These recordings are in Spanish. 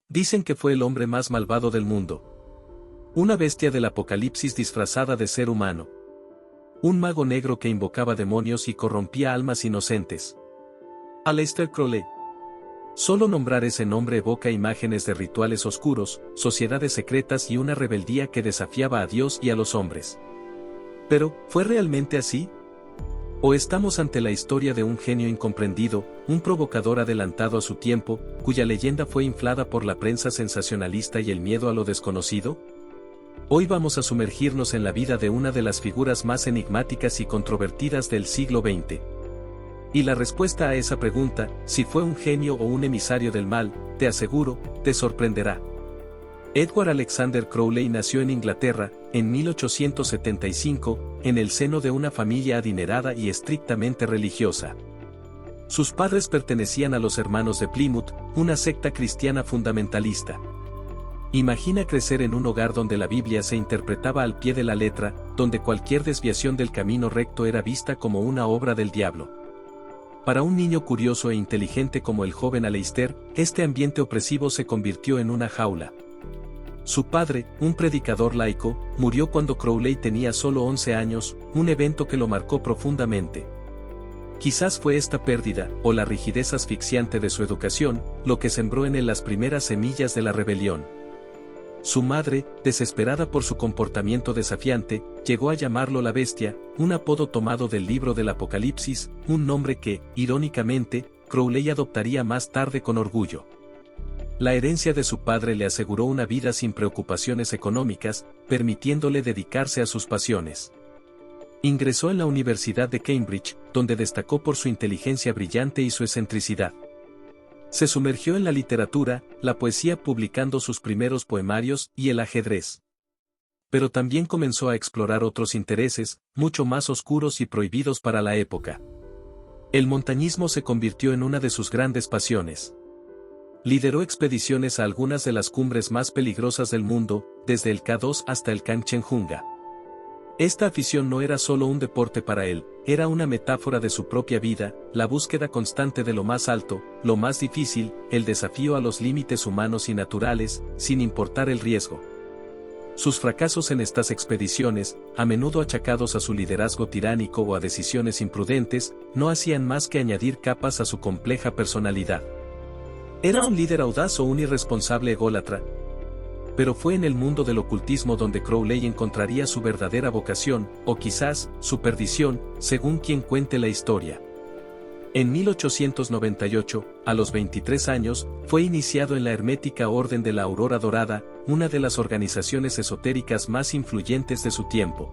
Dicen que fue el hombre más malvado del mundo. Una bestia del apocalipsis disfrazada de ser humano. Un mago negro que invocaba demonios y corrompía almas inocentes. Aleister Crowley. Solo nombrar ese nombre evoca imágenes de rituales oscuros, sociedades secretas y una rebeldía que desafiaba a Dios y a los hombres. Pero, ¿fue realmente así? ¿O estamos ante la historia de un genio incomprendido, un provocador adelantado a su tiempo, cuya leyenda fue inflada por la prensa sensacionalista y el miedo a lo desconocido? Hoy vamos a sumergirnos en la vida de una de las figuras más enigmáticas y controvertidas del siglo XX. Y la respuesta a esa pregunta, si fue un genio o un emisario del mal, te aseguro, te sorprenderá. Edward Alexander Crowley nació en Inglaterra, en 1875, en el seno de una familia adinerada y estrictamente religiosa. Sus padres pertenecían a los Hermanos de Plymouth, una secta cristiana fundamentalista. Imagina crecer en un hogar donde la Biblia se interpretaba al pie de la letra, donde cualquier desviación del camino recto era vista como una obra del diablo. Para un niño curioso e inteligente como el joven Aleister, este ambiente opresivo se convirtió en una jaula. Su padre, un predicador laico, murió cuando Crowley tenía solo 11 años, un evento que lo marcó profundamente. Quizás fue esta pérdida, o la rigidez asfixiante de su educación, lo que sembró en él las primeras semillas de la rebelión. Su madre, desesperada por su comportamiento desafiante, llegó a llamarlo la bestia, un apodo tomado del libro del Apocalipsis, un nombre que, irónicamente, Crowley adoptaría más tarde con orgullo. La herencia de su padre le aseguró una vida sin preocupaciones económicas, permitiéndole dedicarse a sus pasiones. Ingresó en la Universidad de Cambridge, donde destacó por su inteligencia brillante y su excentricidad. Se sumergió en la literatura, la poesía publicando sus primeros poemarios y el ajedrez. Pero también comenzó a explorar otros intereses, mucho más oscuros y prohibidos para la época. El montañismo se convirtió en una de sus grandes pasiones. Lideró expediciones a algunas de las cumbres más peligrosas del mundo, desde el K2 hasta el Kanchenjunga. Esta afición no era solo un deporte para él, era una metáfora de su propia vida, la búsqueda constante de lo más alto, lo más difícil, el desafío a los límites humanos y naturales, sin importar el riesgo. Sus fracasos en estas expediciones, a menudo achacados a su liderazgo tiránico o a decisiones imprudentes, no hacían más que añadir capas a su compleja personalidad. ¿Era un líder audaz o un irresponsable ególatra? Pero fue en el mundo del ocultismo donde Crowley encontraría su verdadera vocación, o quizás, su perdición, según quien cuente la historia. En 1898, a los 23 años, fue iniciado en la hermética Orden de la Aurora Dorada, una de las organizaciones esotéricas más influyentes de su tiempo.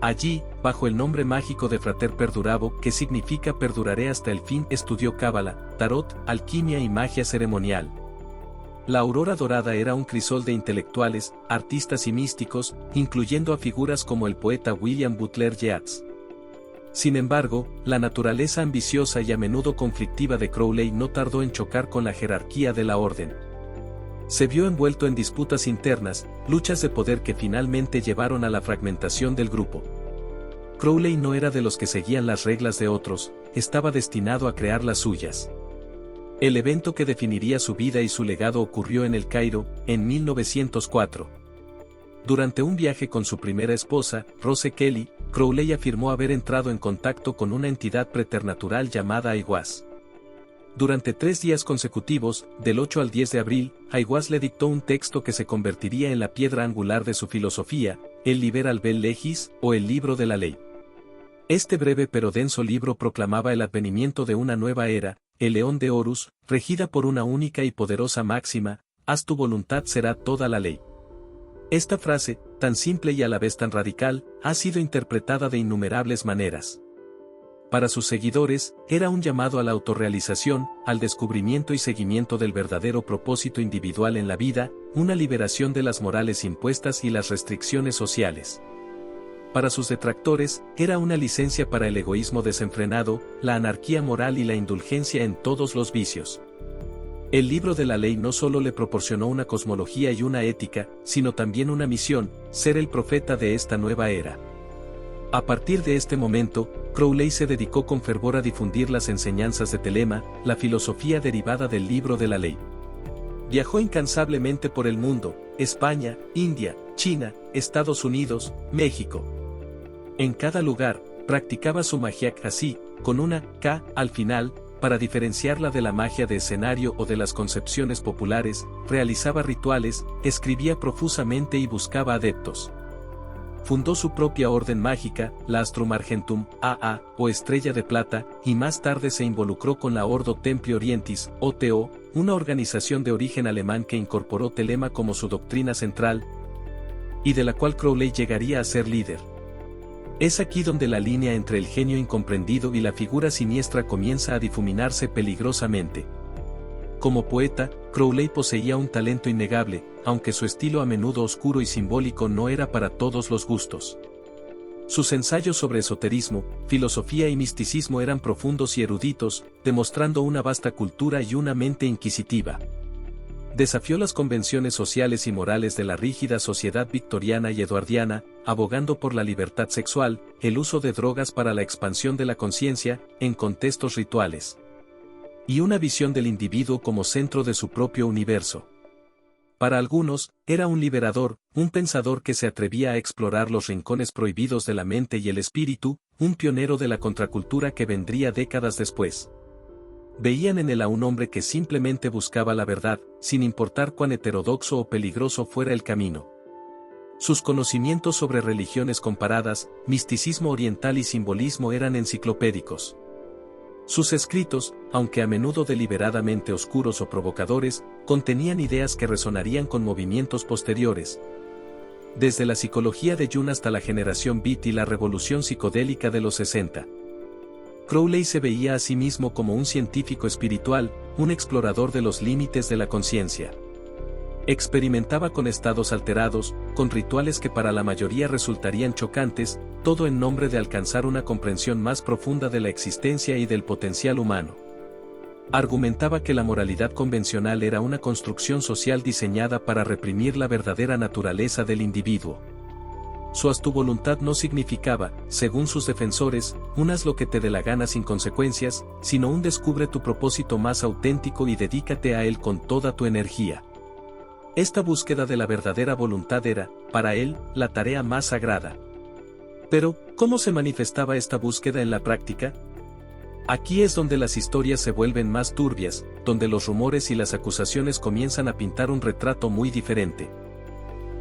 Allí, bajo el nombre mágico de Frater Perdurabo, que significa perduraré hasta el fin, estudió cábala, tarot, alquimia y magia ceremonial. La Aurora Dorada era un crisol de intelectuales, artistas y místicos, incluyendo a figuras como el poeta William Butler Yeats. Sin embargo, la naturaleza ambiciosa y a menudo conflictiva de Crowley no tardó en chocar con la jerarquía de la orden. Se vio envuelto en disputas internas, luchas de poder que finalmente llevaron a la fragmentación del grupo. Crowley no era de los que seguían las reglas de otros, estaba destinado a crear las suyas. El evento que definiría su vida y su legado ocurrió en El Cairo, en 1904. Durante un viaje con su primera esposa, Rose Kelly, Crowley afirmó haber entrado en contacto con una entidad preternatural llamada Aiwass. Durante 3 días consecutivos, del 8 al 10 de abril, Aiwass le dictó un texto que se convertiría en la piedra angular de su filosofía, el Liber Albel Legis, o el Libro de la Ley. Este breve pero denso libro proclamaba el advenimiento de una nueva era, el León de Horus, regida por una única y poderosa máxima: haz tu voluntad será toda la ley. Esta frase, tan simple y a la vez tan radical, ha sido interpretada de innumerables maneras. Para sus seguidores, era un llamado a la autorrealización, al descubrimiento y seguimiento del verdadero propósito individual en la vida, una liberación de las morales impuestas y las restricciones sociales. Para sus detractores, era una licencia para el egoísmo desenfrenado, la anarquía moral y la indulgencia en todos los vicios. El Libro de la Ley no solo le proporcionó una cosmología y una ética, sino también una misión: ser el profeta de esta nueva era. A partir de este momento, Crowley se dedicó con fervor a difundir las enseñanzas de Telema, la filosofía derivada del Libro de la Ley. Viajó incansablemente por el mundo, España, India, China, Estados Unidos, México. En cada lugar, practicaba su magia así, con una K al final, para diferenciarla de la magia de escenario o de las concepciones populares, realizaba rituales, escribía profusamente y buscaba adeptos. Fundó su propia orden mágica, la Astrum Argentum, AA, o Estrella de Plata, y más tarde se involucró con la Ordo Templi Orientis, OTO, una organización de origen alemán que incorporó Telema como su doctrina central, y de la cual Crowley llegaría a ser líder. Es aquí donde la línea entre el genio incomprendido y la figura siniestra comienza a difuminarse peligrosamente. Como poeta, Crowley poseía un talento innegable, aunque su estilo a menudo oscuro y simbólico no era para todos los gustos. Sus ensayos sobre esoterismo, filosofía y misticismo eran profundos y eruditos, demostrando una vasta cultura y una mente inquisitiva. Desafió las convenciones sociales y morales de la rígida sociedad victoriana y eduardiana, abogando por la libertad sexual, el uso de drogas para la expansión de la conciencia, en contextos rituales, y una visión del individuo como centro de su propio universo. Para algunos, era un liberador, un pensador que se atrevía a explorar los rincones prohibidos de la mente y el espíritu, un pionero de la contracultura que vendría décadas después. Veían en él a un hombre que simplemente buscaba la verdad, sin importar cuán heterodoxo o peligroso fuera el camino. Sus conocimientos sobre religiones comparadas, misticismo oriental y simbolismo eran enciclopédicos. Sus escritos, aunque a menudo deliberadamente oscuros o provocadores, contenían ideas que resonarían con movimientos posteriores. Desde la psicología de Jung hasta la generación Beat y la revolución psicodélica de los 60. Crowley se veía a sí mismo como un científico espiritual, un explorador de los límites de la conciencia. Experimentaba con estados alterados, con rituales que para la mayoría resultarían chocantes, todo en nombre de alcanzar una comprensión más profunda de la existencia y del potencial humano. Argumentaba que la moralidad convencional era una construcción social diseñada para reprimir la verdadera naturaleza del individuo. Su haz tu voluntad no significaba, según sus defensores, un haz lo que te dé la gana sin consecuencias, sino un descubre tu propósito más auténtico y dedícate a él con toda tu energía. Esta búsqueda de la verdadera voluntad era, para él, la tarea más sagrada. Pero, ¿cómo se manifestaba esta búsqueda en la práctica? Aquí es donde las historias se vuelven más turbias, donde los rumores y las acusaciones comienzan a pintar un retrato muy diferente.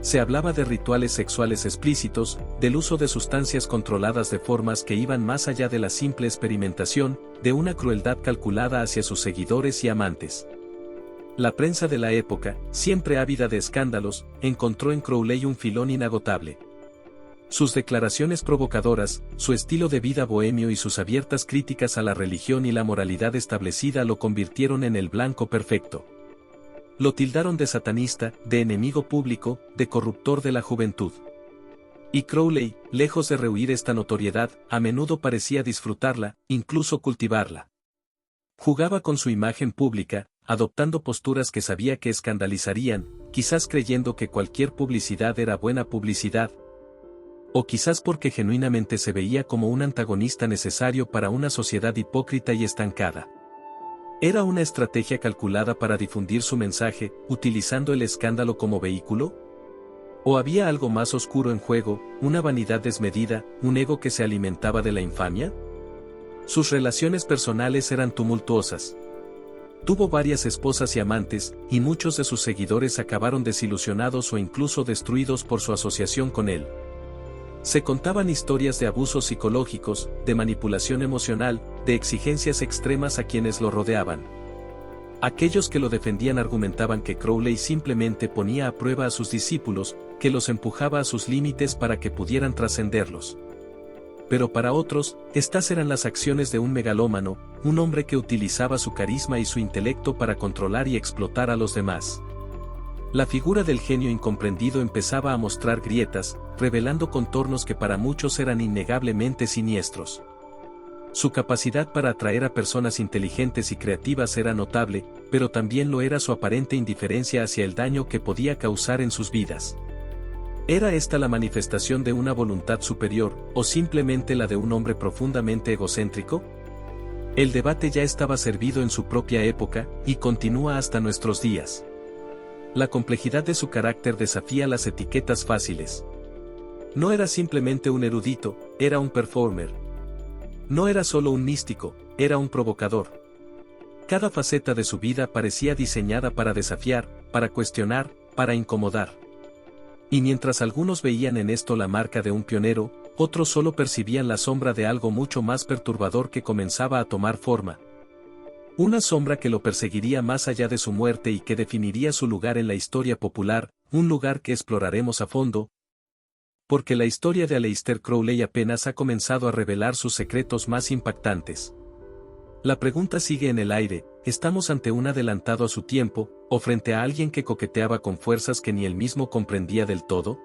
Se hablaba de rituales sexuales explícitos, del uso de sustancias controladas de formas que iban más allá de la simple experimentación, de una crueldad calculada hacia sus seguidores y amantes. La prensa de la época, siempre ávida de escándalos, encontró en Crowley un filón inagotable. Sus declaraciones provocadoras, su estilo de vida bohemio y sus abiertas críticas a la religión y la moralidad establecida lo convirtieron en el blanco perfecto. Lo tildaron de satanista, de enemigo público, de corruptor de la juventud. Y Crowley, lejos de rehuir esta notoriedad, a menudo parecía disfrutarla, incluso cultivarla. Jugaba con su imagen pública, adoptando posturas que sabía que escandalizarían, quizás creyendo que cualquier publicidad era buena publicidad, o quizás porque genuinamente se veía como un antagonista necesario para una sociedad hipócrita y estancada. ¿Era una estrategia calculada para difundir su mensaje, utilizando el escándalo como vehículo? ¿O había algo más oscuro en juego, una vanidad desmedida, un ego que se alimentaba de la infamia? Sus relaciones personales eran tumultuosas. Tuvo varias esposas y amantes, y muchos de sus seguidores acabaron desilusionados o incluso destruidos por su asociación con él. Se contaban historias de abusos psicológicos, de manipulación emocional, de exigencias extremas a quienes lo rodeaban. Aquellos que lo defendían argumentaban que Crowley simplemente ponía a prueba a sus discípulos, que los empujaba a sus límites para que pudieran trascenderlos. Pero para otros, estas eran las acciones de un megalómano, un hombre que utilizaba su carisma y su intelecto para controlar y explotar a los demás. La figura del genio incomprendido empezaba a mostrar grietas, revelando contornos que para muchos eran innegablemente siniestros. Su capacidad para atraer a personas inteligentes y creativas era notable, pero también lo era su aparente indiferencia hacia el daño que podía causar en sus vidas. ¿Era esta la manifestación de una voluntad superior, o simplemente la de un hombre profundamente egocéntrico? El debate ya estaba servido en su propia época, y continúa hasta nuestros días. La complejidad de su carácter desafía las etiquetas fáciles. No era simplemente un erudito, era un performer. No era solo un místico, era un provocador. Cada faceta de su vida parecía diseñada para desafiar, para cuestionar, para incomodar. Y mientras algunos veían en esto la marca de un pionero, otros solo percibían la sombra de algo mucho más perturbador que comenzaba a tomar forma. Una sombra que lo perseguiría más allá de su muerte y que definiría su lugar en la historia popular, un lugar que exploraremos a fondo, porque la historia de Aleister Crowley apenas ha comenzado a revelar sus secretos más impactantes. La pregunta sigue en el aire, ¿estamos ante un adelantado a su tiempo, o frente a alguien que coqueteaba con fuerzas que ni él mismo comprendía del todo?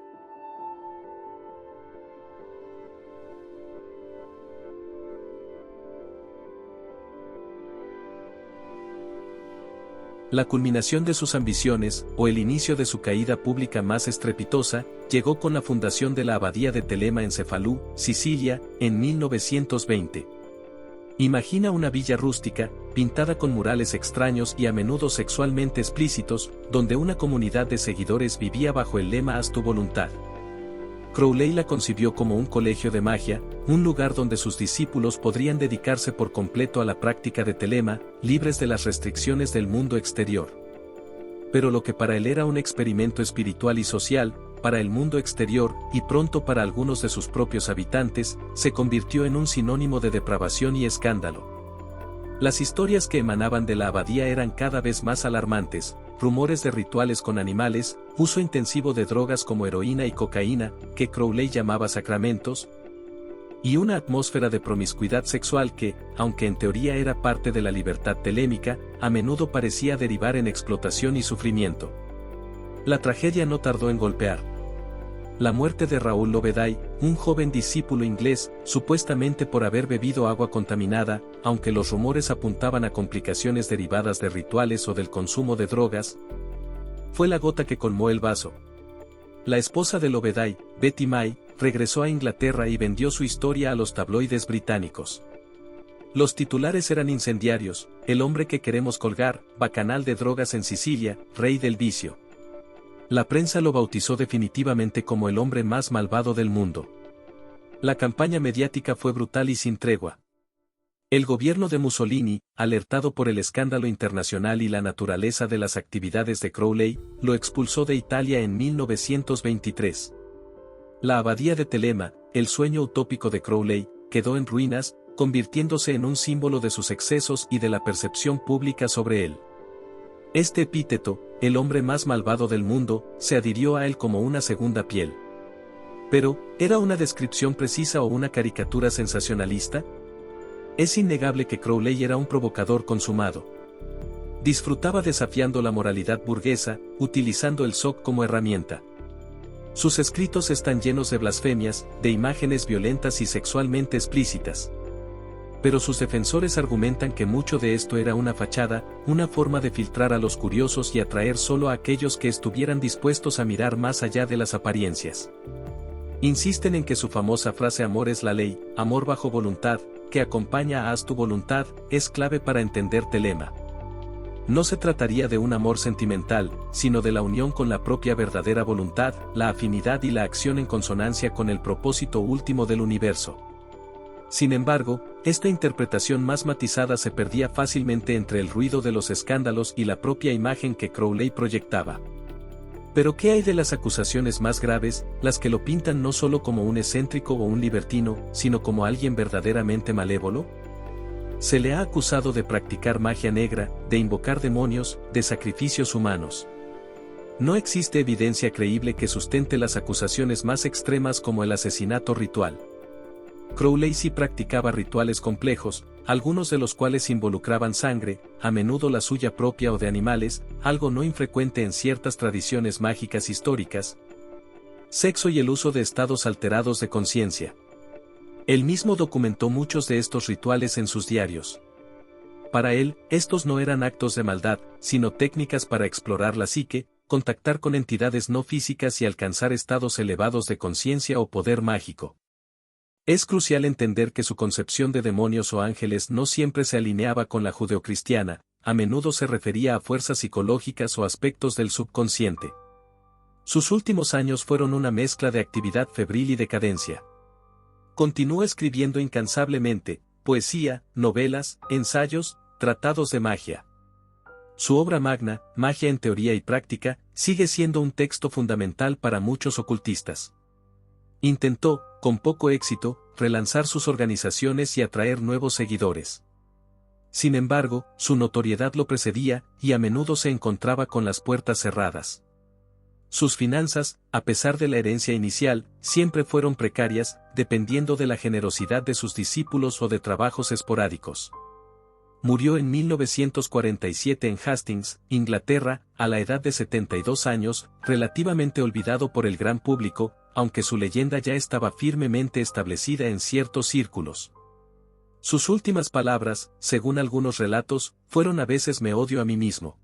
La culminación de sus ambiciones, o el inicio de su caída pública más estrepitosa, llegó con la fundación de la abadía de Telema en Cefalú, Sicilia, en 1920. Imagina una villa rústica, pintada con murales extraños y a menudo sexualmente explícitos, donde una comunidad de seguidores vivía bajo el lema Haz tu voluntad. Crowley la concibió como un colegio de magia, un lugar donde sus discípulos podrían dedicarse por completo a la práctica de Telema, libres de las restricciones del mundo exterior. Pero lo que para él era un experimento espiritual y social, para el mundo exterior, y pronto para algunos de sus propios habitantes, se convirtió en un sinónimo de depravación y escándalo. Las historias que emanaban de la abadía eran cada vez más alarmantes, rumores de rituales con animales, uso intensivo de drogas como heroína y cocaína, que Crowley llamaba sacramentos, y una atmósfera de promiscuidad sexual que, aunque en teoría era parte de la libertad telémica, a menudo parecía derivar en explotación y sufrimiento. La tragedia no tardó en golpear. La muerte de Raúl Loveday, un joven discípulo inglés, supuestamente por haber bebido agua contaminada, aunque los rumores apuntaban a complicaciones derivadas de rituales o del consumo de drogas, fue la gota que colmó el vaso. La esposa de Loveday, Betty May, regresó a Inglaterra y vendió su historia a los tabloides británicos. Los titulares eran incendiarios: el hombre que queremos colgar, bacanal de drogas en Sicilia, rey del vicio. La prensa lo bautizó definitivamente como el hombre más malvado del mundo. La campaña mediática fue brutal y sin tregua. El gobierno de Mussolini, alertado por el escándalo internacional y la naturaleza de las actividades de Crowley, lo expulsó de Italia en 1923. La abadía de Telema, el sueño utópico de Crowley, quedó en ruinas, convirtiéndose en un símbolo de sus excesos y de la percepción pública sobre él. Este epíteto, el hombre más malvado del mundo, se adhirió a él como una segunda piel. Pero, ¿era una descripción precisa o una caricatura sensacionalista? Es innegable que Crowley era un provocador consumado. Disfrutaba desafiando la moralidad burguesa, utilizando el shock como herramienta. Sus escritos están llenos de blasfemias, de imágenes violentas y sexualmente explícitas. Pero sus defensores argumentan que mucho de esto era una fachada, una forma de filtrar a los curiosos y atraer solo a aquellos que estuvieran dispuestos a mirar más allá de las apariencias. Insisten en que su famosa frase amor es la ley, amor bajo voluntad, que acompaña a haz tu voluntad, es clave para entender Telema. No se trataría de un amor sentimental, sino de la unión con la propia verdadera voluntad, la afinidad y la acción en consonancia con el propósito último del universo. Sin embargo, esta interpretación más matizada se perdía fácilmente entre el ruido de los escándalos y la propia imagen que Crowley proyectaba. Pero ¿qué hay de las acusaciones más graves, las que lo pintan no solo como un excéntrico o un libertino, sino como alguien verdaderamente malévolo? Se le ha acusado de practicar magia negra, de invocar demonios, de sacrificios humanos. No existe evidencia creíble que sustente las acusaciones más extremas como el asesinato ritual. Crowley sí practicaba rituales complejos, algunos de los cuales involucraban sangre, a menudo la suya propia o de animales, algo no infrecuente en ciertas tradiciones mágicas históricas. Sexo y el uso de estados alterados de conciencia. Él mismo documentó muchos de estos rituales en sus diarios. Para él, estos no eran actos de maldad, sino técnicas para explorar la psique, contactar con entidades no físicas y alcanzar estados elevados de conciencia o poder mágico. Es crucial entender que su concepción de demonios o ángeles no siempre se alineaba con la judeocristiana, a menudo se refería a fuerzas psicológicas o aspectos del subconsciente. Sus últimos años fueron una mezcla de actividad febril y decadencia. Continuó escribiendo incansablemente, poesía, novelas, ensayos, tratados de magia. Su obra magna, Magia en teoría y práctica, sigue siendo un texto fundamental para muchos ocultistas. Intentó, con poco éxito, relanzar sus organizaciones y atraer nuevos seguidores. Sin embargo, su notoriedad lo precedía, y a menudo se encontraba con las puertas cerradas. Sus finanzas, a pesar de la herencia inicial, siempre fueron precarias, dependiendo de la generosidad de sus discípulos o de trabajos esporádicos. Murió en 1947 en Hastings, Inglaterra, a la edad de 72 años, relativamente olvidado por el gran público, aunque su leyenda ya estaba firmemente establecida en ciertos círculos. Sus últimas palabras, según algunos relatos, fueron: a veces me odio a mí mismo.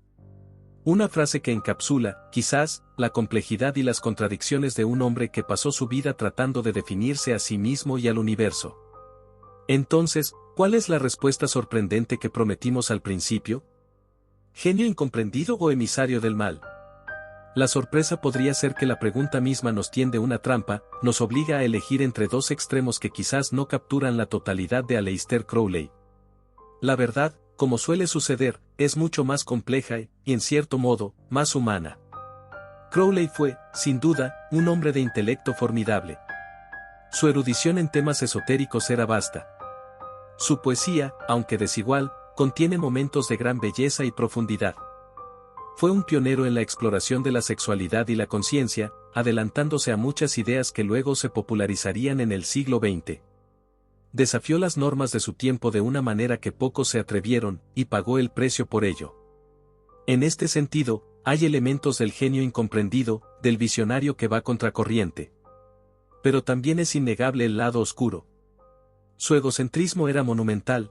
Una frase que encapsula, quizás, la complejidad y las contradicciones de un hombre que pasó su vida tratando de definirse a sí mismo y al universo. Entonces, ¿cuál es la respuesta sorprendente que prometimos al principio? ¿Genio incomprendido o emisario del mal? La sorpresa podría ser que la pregunta misma nos tiende una trampa, nos obliga a elegir entre dos extremos que quizás no capturan la totalidad de Aleister Crowley. La verdad, como suele suceder, es mucho más compleja y, en cierto modo, más humana. Crowley fue, sin duda, un hombre de intelecto formidable. Su erudición en temas esotéricos era vasta. Su poesía, aunque desigual, contiene momentos de gran belleza y profundidad. Fue un pionero en la exploración de la sexualidad y la conciencia, adelantándose a muchas ideas que luego se popularizarían en el siglo XX. Desafió las normas de su tiempo de una manera que pocos se atrevieron, y pagó el precio por ello. En este sentido, hay elementos del genio incomprendido, del visionario que va contracorriente. Pero también es innegable el lado oscuro. Su egocentrismo era monumental.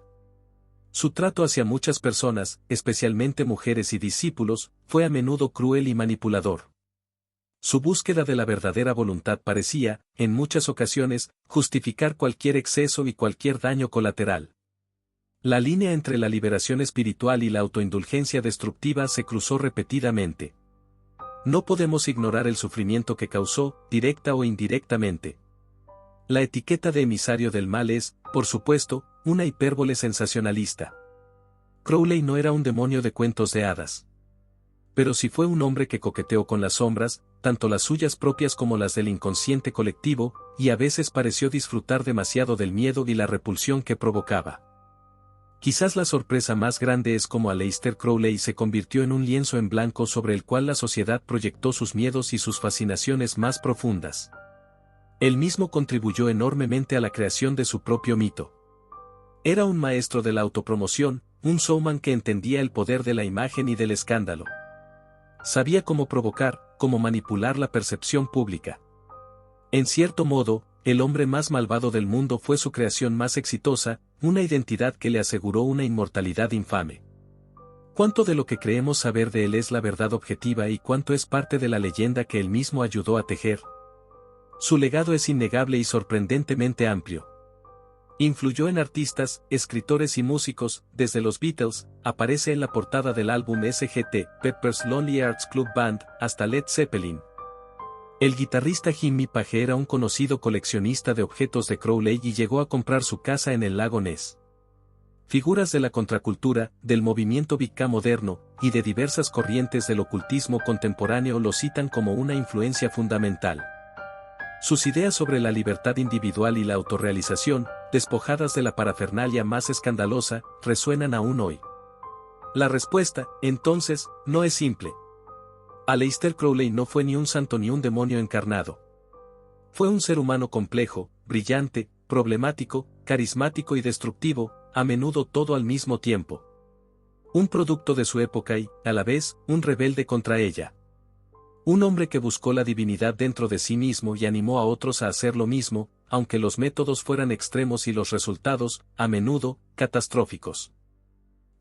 Su trato hacia muchas personas, especialmente mujeres y discípulos, fue a menudo cruel y manipulador. Su búsqueda de la verdadera voluntad parecía, en muchas ocasiones, justificar cualquier exceso y cualquier daño colateral. La línea entre la liberación espiritual y la autoindulgencia destructiva se cruzó repetidamente. No podemos ignorar el sufrimiento que causó, directa o indirectamente. La etiqueta de emisario del mal es, por supuesto, una hipérbole sensacionalista. Crowley no era un demonio de cuentos de hadas. Pero sí fue un hombre que coqueteó con las sombras, tanto las suyas propias como las del inconsciente colectivo, y a veces pareció disfrutar demasiado del miedo y la repulsión que provocaba. Quizás la sorpresa más grande es cómo Aleister Crowley se convirtió en un lienzo en blanco sobre el cual la sociedad proyectó sus miedos y sus fascinaciones más profundas. Él mismo contribuyó enormemente a la creación de su propio mito. Era un maestro de la autopromoción, un showman que entendía el poder de la imagen y del escándalo. Sabía cómo provocar, cómo manipular la percepción pública. En cierto modo, el hombre más malvado del mundo fue su creación más exitosa, una identidad que le aseguró una inmortalidad infame. ¿Cuánto de lo que creemos saber de él es la verdad objetiva y cuánto es parte de la leyenda que él mismo ayudó a tejer? Su legado es innegable y sorprendentemente amplio. Influyó en artistas, escritores y músicos, desde los Beatles, aparece en la portada del álbum Sgt. Pepper's Lonely Hearts Club Band, hasta Led Zeppelin. El guitarrista Jimmy Page era un conocido coleccionista de objetos de Crowley y llegó a comprar su casa en el lago Ness. Figuras de la contracultura, del movimiento Wicca moderno, y de diversas corrientes del ocultismo contemporáneo lo citan como una influencia fundamental. Sus ideas sobre la libertad individual y la autorrealización, despojadas de la parafernalia más escandalosa, resuenan aún hoy. La respuesta, entonces, no es simple. Aleister Crowley no fue ni un santo ni un demonio encarnado. Fue un ser humano complejo, brillante, problemático, carismático y destructivo, a menudo todo al mismo tiempo. Un producto de su época y, a la vez, un rebelde contra ella. Un hombre que buscó la divinidad dentro de sí mismo y animó a otros a hacer lo mismo, aunque los métodos fueran extremos y los resultados, a menudo, catastróficos.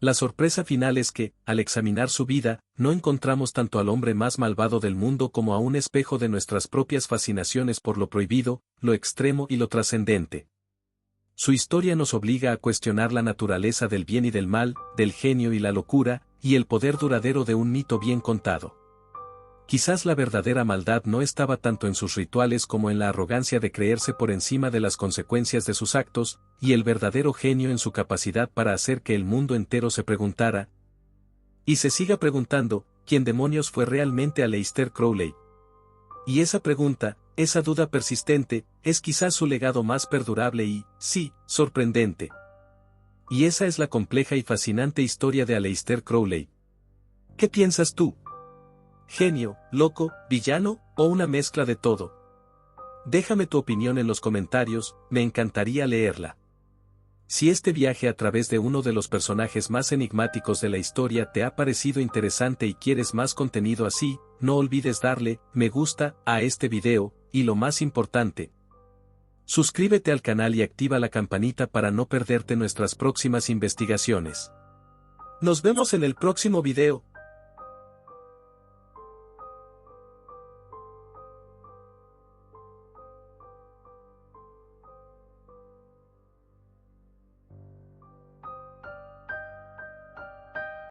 La sorpresa final es que, al examinar su vida, no encontramos tanto al hombre más malvado del mundo como a un espejo de nuestras propias fascinaciones por lo prohibido, lo extremo y lo trascendente. Su historia nos obliga a cuestionar la naturaleza del bien y del mal, del genio y la locura, y el poder duradero de un mito bien contado. Quizás la verdadera maldad no estaba tanto en sus rituales como en la arrogancia de creerse por encima de las consecuencias de sus actos, y el verdadero genio en su capacidad para hacer que el mundo entero se preguntara, y se siga preguntando, ¿quién demonios fue realmente Aleister Crowley? Y esa pregunta, esa duda persistente, es quizás su legado más perdurable y, sí, sorprendente. Y esa es la compleja y fascinante historia de Aleister Crowley. ¿Qué piensas tú? ¿Genio, loco, villano, o una mezcla de todo? Déjame tu opinión en los comentarios, me encantaría leerla. Si este viaje a través de uno de los personajes más enigmáticos de la historia te ha parecido interesante y quieres más contenido así, no olvides darle me gusta a este video, y lo más importante, suscríbete al canal y activa la campanita para no perderte nuestras próximas investigaciones. Nos vemos en el próximo video.